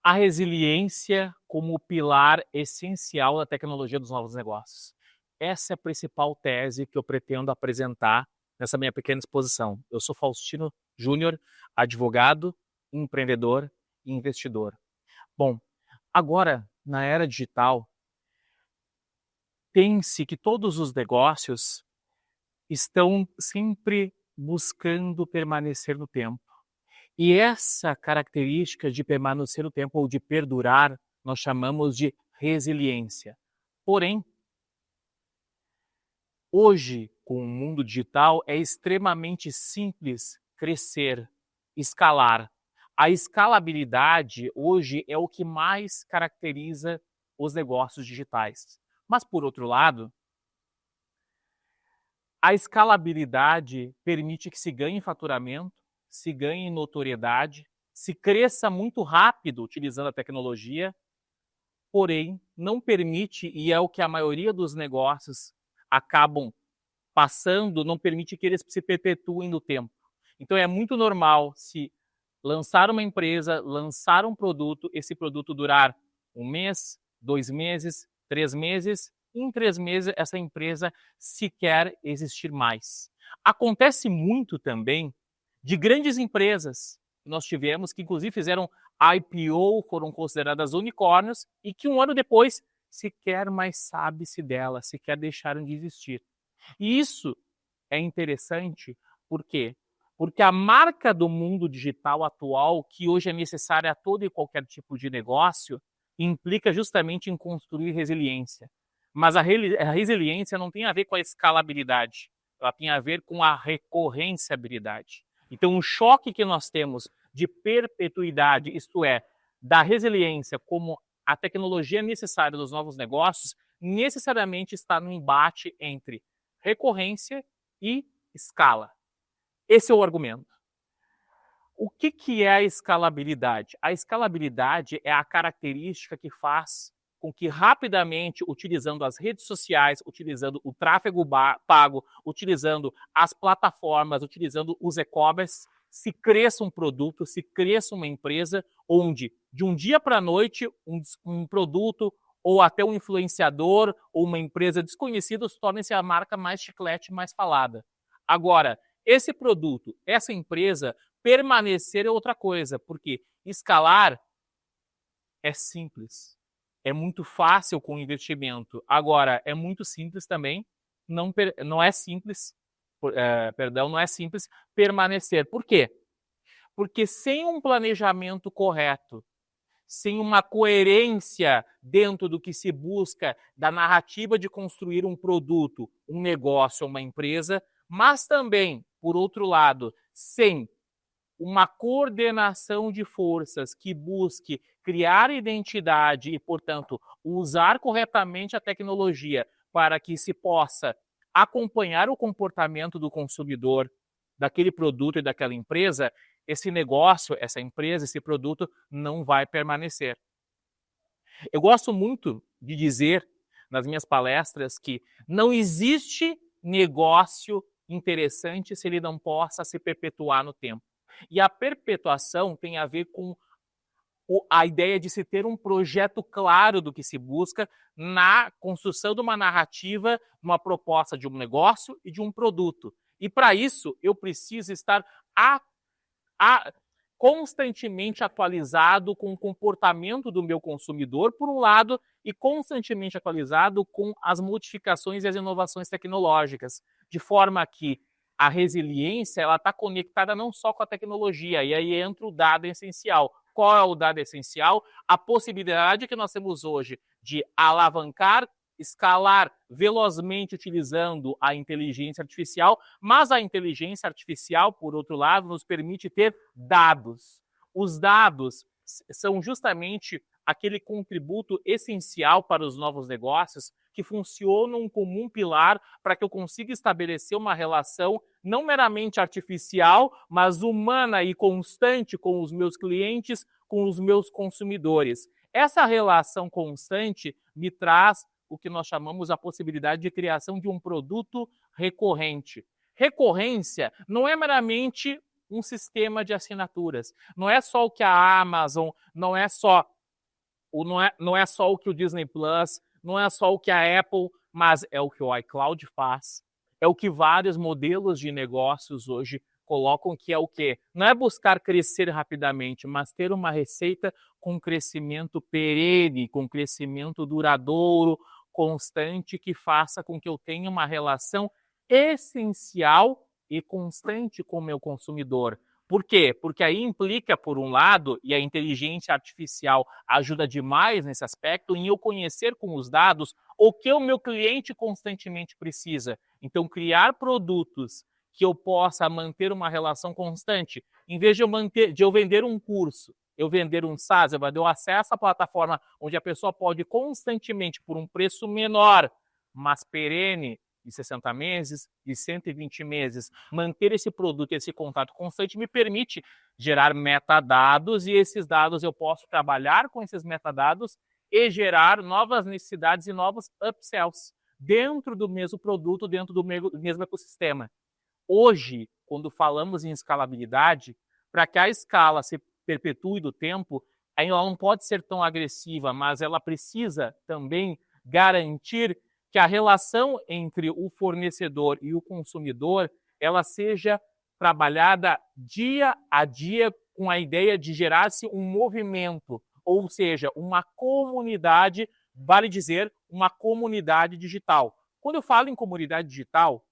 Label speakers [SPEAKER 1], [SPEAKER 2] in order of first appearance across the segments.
[SPEAKER 1] A resiliência como pilar essencial da tecnologia dos novos negócios. Essa é a principal tese que eu pretendo apresentar nessa minha pequena exposição. Eu sou Faustino Júnior, advogado, empreendedor e investidor. Bom, agora, na era digital, pense que todos os negócios estão sempre buscando permanecer no tempo. E essa característica de permanecer no tempo ou de perdurar, nós chamamos de resiliência. Porém, hoje, com o mundo digital, é extremamente simples crescer, escalar. A escalabilidade hoje é o que mais caracteriza os negócios digitais. Mas, por outro lado, a escalabilidade permite que se ganhe faturamento, se ganhe notoriedade, se cresça muito rápido utilizando a tecnologia, porém não permite, e é o que a maioria dos negócios acabam passando, não permite que eles se perpetuem no tempo. Então é muito normal se lançar uma empresa, lançar um produto, esse produto durar 1 mês, 2 meses, 3 meses, e em 3 meses essa empresa sequer existir mais. Acontece muito também de grandes empresas que nós tivemos, que inclusive fizeram IPO, foram consideradas unicórnios, e que 1 ano depois sequer mais sabe-se delas, sequer deixaram de existir. E isso é interessante, por quê? Porque a marca do mundo digital atual, que hoje é necessária a todo e qualquer tipo de negócio, implica justamente em construir resiliência. Mas a resiliência não tem a ver com a escalabilidade, ela tem a ver com a recorrenciabilidade. Então, o choque que nós temos de perpetuidade, isto é, da resiliência como a tecnologia necessária dos novos negócios, necessariamente está no embate entre recorrência e escala. Esse é o argumento. O que é a escalabilidade? A escalabilidade é a característica que faz com que rapidamente, utilizando as redes sociais, utilizando o tráfego pago, utilizando as plataformas, utilizando os e-commerce, se cresça um produto, se cresça uma empresa onde, de um dia para a noite, um produto ou até um influenciador ou uma empresa desconhecida torna-se a marca mais chiclete, mais falada. Agora, esse produto, essa empresa, permanecer é outra coisa, porque escalar é simples. É muito fácil com investimento. Agora, é muito simples também, não é simples permanecer. Por quê? Porque sem um planejamento correto, sem uma coerência dentro do que se busca da narrativa de construir um produto, um negócio, uma empresa, mas também, por outro lado, sem uma coordenação de forças que busque criar identidade e, portanto, usar corretamente a tecnologia para que se possa acompanhar o comportamento do consumidor daquele produto e daquela empresa, esse negócio, essa empresa, esse produto não vai permanecer. Eu gosto muito de dizer nas minhas palestras que não existe negócio interessante se ele não possa se perpetuar no tempo. E a perpetuação tem a ver com a ideia de se ter um projeto claro do que se busca na construção de uma narrativa, uma proposta de um negócio e de um produto. E para isso, eu preciso estar constantemente atualizado com o comportamento do meu consumidor, por um lado, e constantemente atualizado com as modificações e as inovações tecnológicas, de forma que a resiliência está conectada não só com a tecnologia, e aí entra o dado essencial. Qual é o dado essencial? A possibilidade que nós temos hoje de alavancar, escalar velozmente utilizando a inteligência artificial, mas a inteligência artificial, por outro lado, nos permite ter dados. Os dados são justamente aquele contributo essencial para os novos negócios que funcionam como um pilar para que eu consiga estabelecer uma relação não meramente artificial, mas humana e constante com os meus clientes, com os meus consumidores. Essa relação constante me traz o que nós chamamos a possibilidade de criação de um produto recorrente. Recorrência não é meramente um sistema de assinaturas. Não é só o que a Amazon, não é só o que o Disney Plus, não é só o que a Apple, mas é o que o iCloud faz, é o que vários modelos de negócios hoje colocam, que é o quê? Não é buscar crescer rapidamente, mas ter uma receita com crescimento perene, com crescimento duradouro, constante, que faça com que eu tenha uma relação essencial e constante com o meu consumidor. Por quê? Porque aí implica, por um lado, e a inteligência artificial ajuda demais nesse aspecto, em eu conhecer com os dados o que o meu cliente constantemente precisa. Então, criar produtos que eu possa manter uma relação constante, em vez de eu vender um curso, eu vender um SaaS, eu vou dar acesso à plataforma onde a pessoa pode constantemente, por um preço menor, mas perene, de 60 meses, de 120 meses, manter esse produto, esse contato constante, me permite gerar metadados, e esses dados eu posso trabalhar com esses metadados e gerar novas necessidades e novos upsells dentro do mesmo produto, dentro do mesmo ecossistema. Hoje, quando falamos em escalabilidade, para que a escala se perpetue do tempo, ela não pode ser tão agressiva, mas ela precisa também garantir que a relação entre o fornecedor e o consumidor, ela seja trabalhada dia a dia com a ideia de gerar-se um movimento, ou seja, uma comunidade, vale dizer, uma comunidade digital. Quando eu falo em comunidade digital,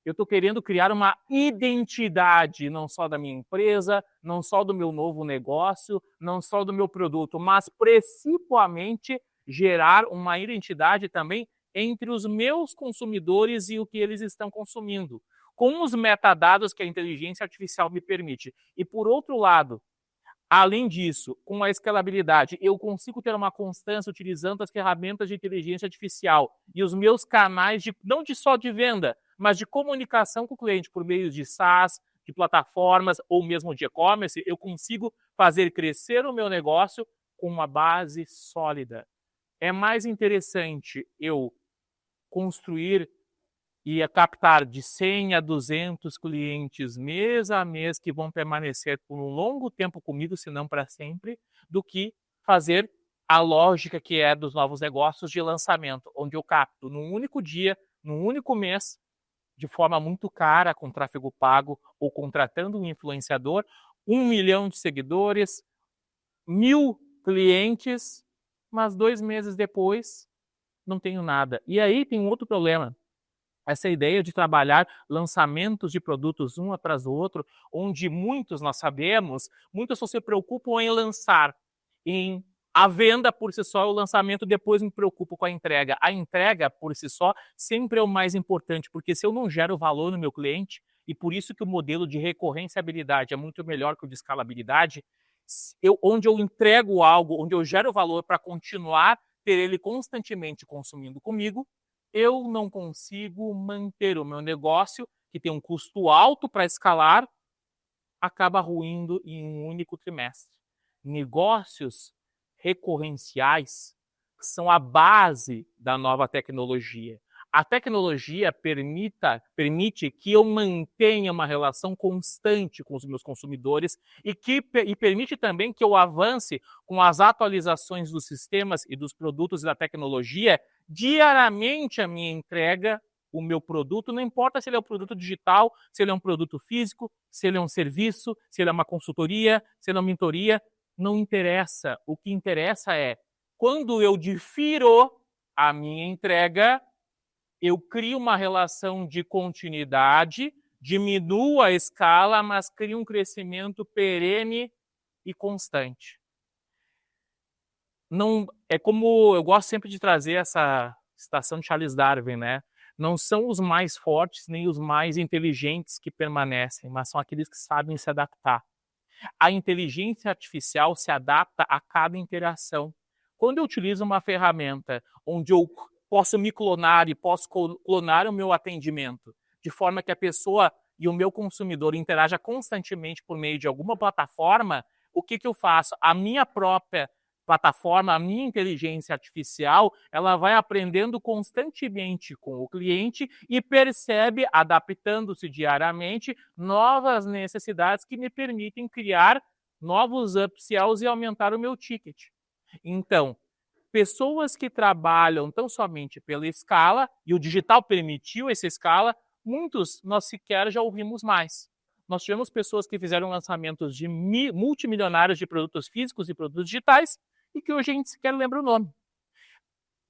[SPEAKER 1] eu estou querendo criar uma identidade, não só da minha empresa, não só do meu novo negócio, não só do meu produto, mas principalmente gerar uma identidade também entre os meus consumidores e o que eles estão consumindo, com os metadados que a inteligência artificial me permite. E por outro lado, além disso, com a escalabilidade, eu consigo ter uma constância utilizando as ferramentas de inteligência artificial e os meus canais, não só de venda, mas de comunicação com o cliente por meio de SaaS, de plataformas ou mesmo de e-commerce, eu consigo fazer crescer o meu negócio com uma base sólida. É mais interessante eu construir e captar de 100 a 200 clientes mês a mês que vão permanecer por um longo tempo comigo, se não para sempre, do que fazer a lógica que é dos novos negócios de lançamento, onde eu capto num único dia, num único mês, de forma muito cara, com tráfego pago ou contratando um influenciador, 1 milhão de seguidores, 1.000 clientes, mas 2 meses depois não tenho nada. E aí tem um outro problema. Essa ideia de trabalhar lançamentos de produtos um atrás do outro, onde muitos, nós sabemos, muitos só se preocupam em lançar, em a venda por si só, o lançamento, depois me preocupo com a entrega. A entrega por si só sempre é o mais importante, porque se eu não gero valor no meu cliente, e por isso que o modelo de recorrenciabilidade é muito melhor que o de escalabilidade, onde eu entrego algo, onde eu gero valor para continuar ter ele constantemente consumindo comigo, eu não consigo manter o meu negócio, que tem um custo alto para escalar, acaba ruindo em um único trimestre. Negócios recorrenciais são a base da nova tecnologia. A tecnologia permite que eu mantenha uma relação constante com os meus consumidores e permite também que eu avance com as atualizações dos sistemas e dos produtos e da tecnologia diariamente a minha entrega, o meu produto, não importa se ele é um produto digital, se ele é um produto físico, se ele é um serviço, se ele é uma consultoria, se ele é uma mentoria, não interessa. O que interessa é, quando eu difiro a minha entrega, eu crio uma relação de continuidade, diminuo a escala, mas crio um crescimento perene e constante. Não, é como eu gosto sempre de trazer essa citação de Charles Darwin, né? Não são os mais fortes nem os mais inteligentes que permanecem, mas são aqueles que sabem se adaptar. A inteligência artificial se adapta a cada interação. Quando eu utilizo uma ferramenta onde eu posso me clonar e posso clonar o meu atendimento, de forma que a pessoa e o meu consumidor interaja constantemente por meio de alguma plataforma, o que eu faço? A minha própria plataforma, a minha inteligência artificial, ela vai aprendendo constantemente com o cliente e percebe, adaptando-se diariamente, novas necessidades que me permitem criar novos upsells e aumentar o meu ticket. Então, pessoas que trabalham tão somente pela escala, e o digital permitiu essa escala, muitos nós sequer já ouvimos mais. Nós tivemos pessoas que fizeram lançamentos de multimilionários de produtos físicos e produtos digitais e que hoje a gente sequer lembra o nome.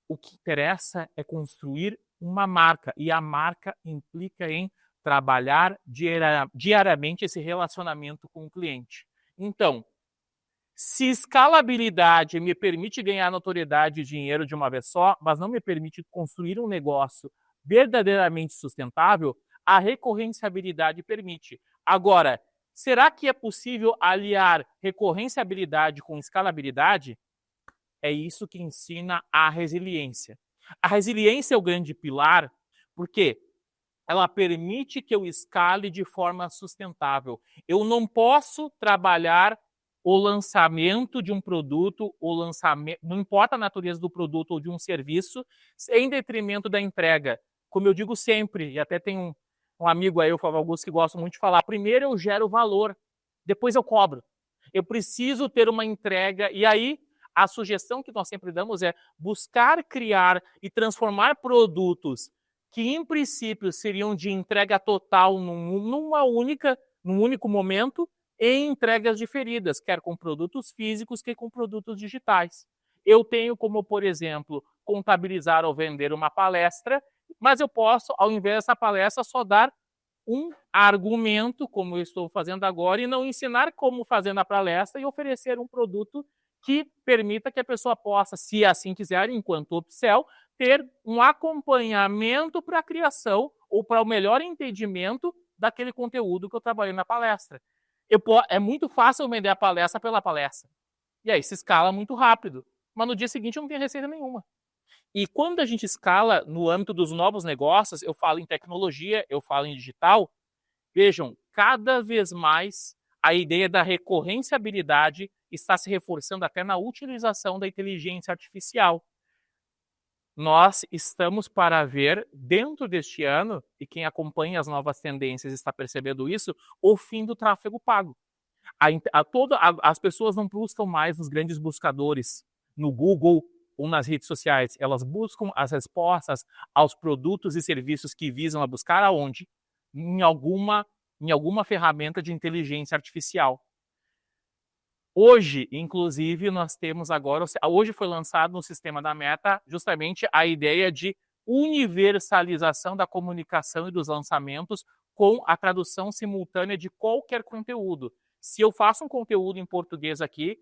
[SPEAKER 1] O que interessa é construir uma marca, e a marca implica em trabalhar diariamente esse relacionamento com o cliente. Então, se escalabilidade me permite ganhar notoriedade e dinheiro de uma vez só, mas não me permite construir um negócio verdadeiramente sustentável, a recorrenciabilidade permite. Agora, será que é possível aliar recorrenciabilidade com escalabilidade? É isso que ensina a resiliência. A resiliência é o grande pilar, porque ela permite que eu escale de forma sustentável. Eu não posso trabalhar o lançamento de um produto, não importa a natureza do produto ou de um serviço, em detrimento da entrega. Como eu digo sempre, e até tem um amigo aí, o Flávio Augusto, que gosta muito de falar, primeiro eu gero valor, depois eu cobro. Eu preciso ter uma entrega, e aí a sugestão que nós sempre damos é buscar criar e transformar produtos que, em princípio, seriam de entrega total num único momento, em entregas diferidas, quer com produtos físicos, quer com produtos digitais. Eu tenho como, por exemplo, contabilizar ou vender uma palestra, mas eu posso, ao invés dessa palestra, só dar um argumento, como eu estou fazendo agora, e não ensinar como fazer na palestra e oferecer um produto que permita que a pessoa possa, se assim quiser, enquanto upsell, ter um acompanhamento para a criação ou para o melhor entendimento daquele conteúdo que eu trabalhei na palestra. É muito fácil vender a palestra pela palestra. E aí se escala muito rápido. Mas no dia seguinte eu não tenho receita nenhuma. E quando a gente escala no âmbito dos novos negócios, eu falo em tecnologia, eu falo em digital, vejam, cada vez mais a ideia da recorrenciabilidade está se reforçando até na utilização da inteligência artificial. Nós estamos para ver, dentro deste ano, e quem acompanha as novas tendências está percebendo isso, o fim do tráfego pago. As pessoas não buscam mais nos grandes buscadores, no Google ou nas redes sociais. Elas buscam as respostas aos produtos e serviços que visam a buscar aonde? Em alguma ferramenta de inteligência artificial. Hoje, inclusive, nós temos agora, hoje foi lançado no sistema da Meta justamente a ideia de universalização da comunicação e dos lançamentos com a tradução simultânea de qualquer conteúdo. Se eu faço um conteúdo em português aqui,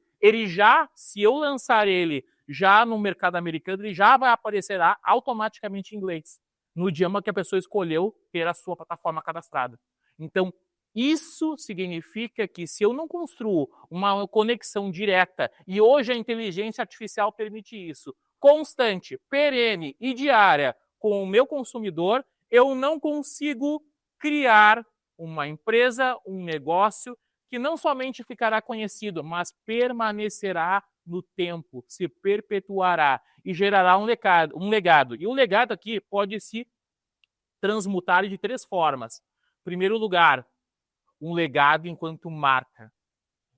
[SPEAKER 1] se eu lançar ele já no mercado americano, ele já vai aparecer automaticamente em inglês, no idioma que a pessoa escolheu ter a sua plataforma cadastrada. Então, isso significa que se eu não construo uma conexão direta, e hoje a inteligência artificial permite isso, constante, perene e diária com o meu consumidor, eu não consigo criar uma empresa, um negócio que não somente ficará conhecido, mas permanecerá no tempo, se perpetuará e gerará um legado. E o legado aqui pode se transmutar de 3 formas. Em primeiro lugar, um legado enquanto marca,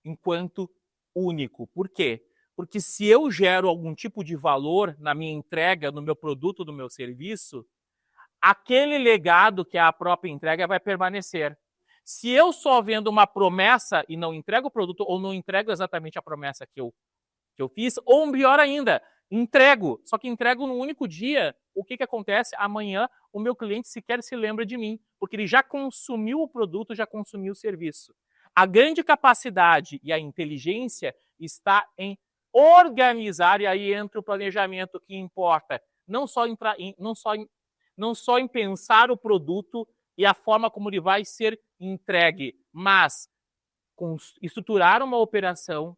[SPEAKER 1] enquanto único. Por quê? Porque se eu gero algum tipo de valor na minha entrega, no meu produto, no meu serviço, aquele legado que é a própria entrega vai permanecer. Se eu só vendo uma promessa e não entrego o produto, ou não entrego exatamente a promessa que eu fiz, ou pior ainda, entrego, só que entrego no único dia, o que acontece? Amanhã o meu cliente sequer se lembra de mim, porque ele já consumiu o produto, já consumiu o serviço. A grande capacidade e a inteligência está em organizar, e aí entra o planejamento que importa, não só em pensar o produto e a forma como ele vai ser entregue, mas estruturar uma operação,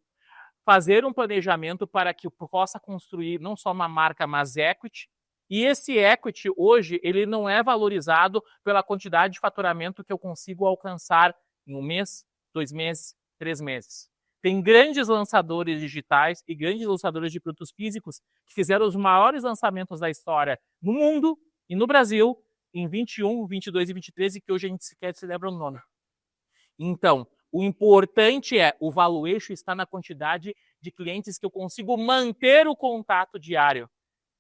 [SPEAKER 1] fazer um planejamento para que eu possa construir não só uma marca, mas equity. E esse equity, hoje, ele não é valorizado pela quantidade de faturamento que eu consigo alcançar em 1 mês, 2 meses, 3 meses. Tem grandes lançadores digitais e grandes lançadores de produtos físicos que fizeram os maiores lançamentos da história no mundo e no Brasil em 21, 22 e 23 e que hoje a gente sequer celebra o nono. Então, o importante é o valuation está na quantidade de clientes que eu consigo manter o contato diário.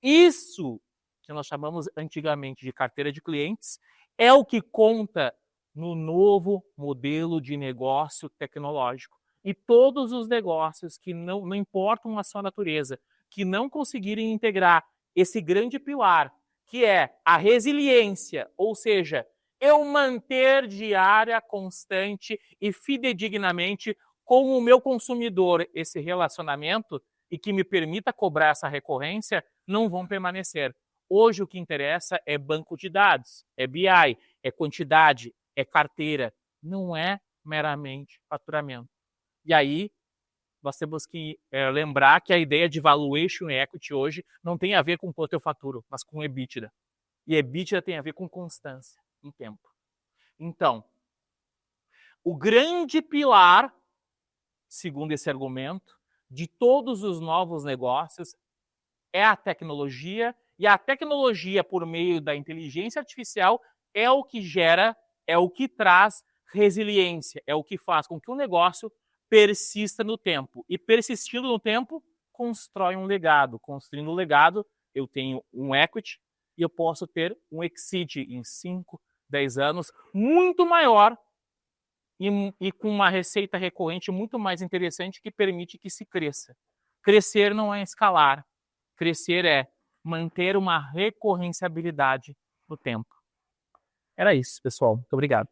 [SPEAKER 1] Isso, que nós chamamos antigamente de carteira de clientes, é o que conta no novo modelo de negócio tecnológico. E todos os negócios que não importam a sua natureza, que não conseguirem integrar esse grande pilar, que é a resiliência, ou seja, eu manter diária, constante e fidedignamente com o meu consumidor esse relacionamento e que me permita cobrar essa recorrência, não vão permanecer. Hoje o que interessa é banco de dados, é BI, é quantidade, é carteira, não é meramente faturamento. E aí, nós temos que lembrar que a ideia de valuation equity hoje não tem a ver com quanto eu faturo, mas com EBITDA. E EBITDA tem a ver com constância no tempo. Então, o grande pilar, segundo esse argumento, de todos os novos negócios é a tecnologia, e a tecnologia, por meio da inteligência artificial, é o que gera, é o que traz resiliência, é o que faz com que o negócio persista no tempo. E persistindo no tempo, constrói um legado. Construindo um legado, eu tenho um equity e eu posso ter um exit em 5, 10 anos muito maior e com uma receita recorrente muito mais interessante que permite que se cresça. Crescer não é escalar. Crescer é manter uma recorrenciabilidade no tempo. Era isso, pessoal. Muito obrigado.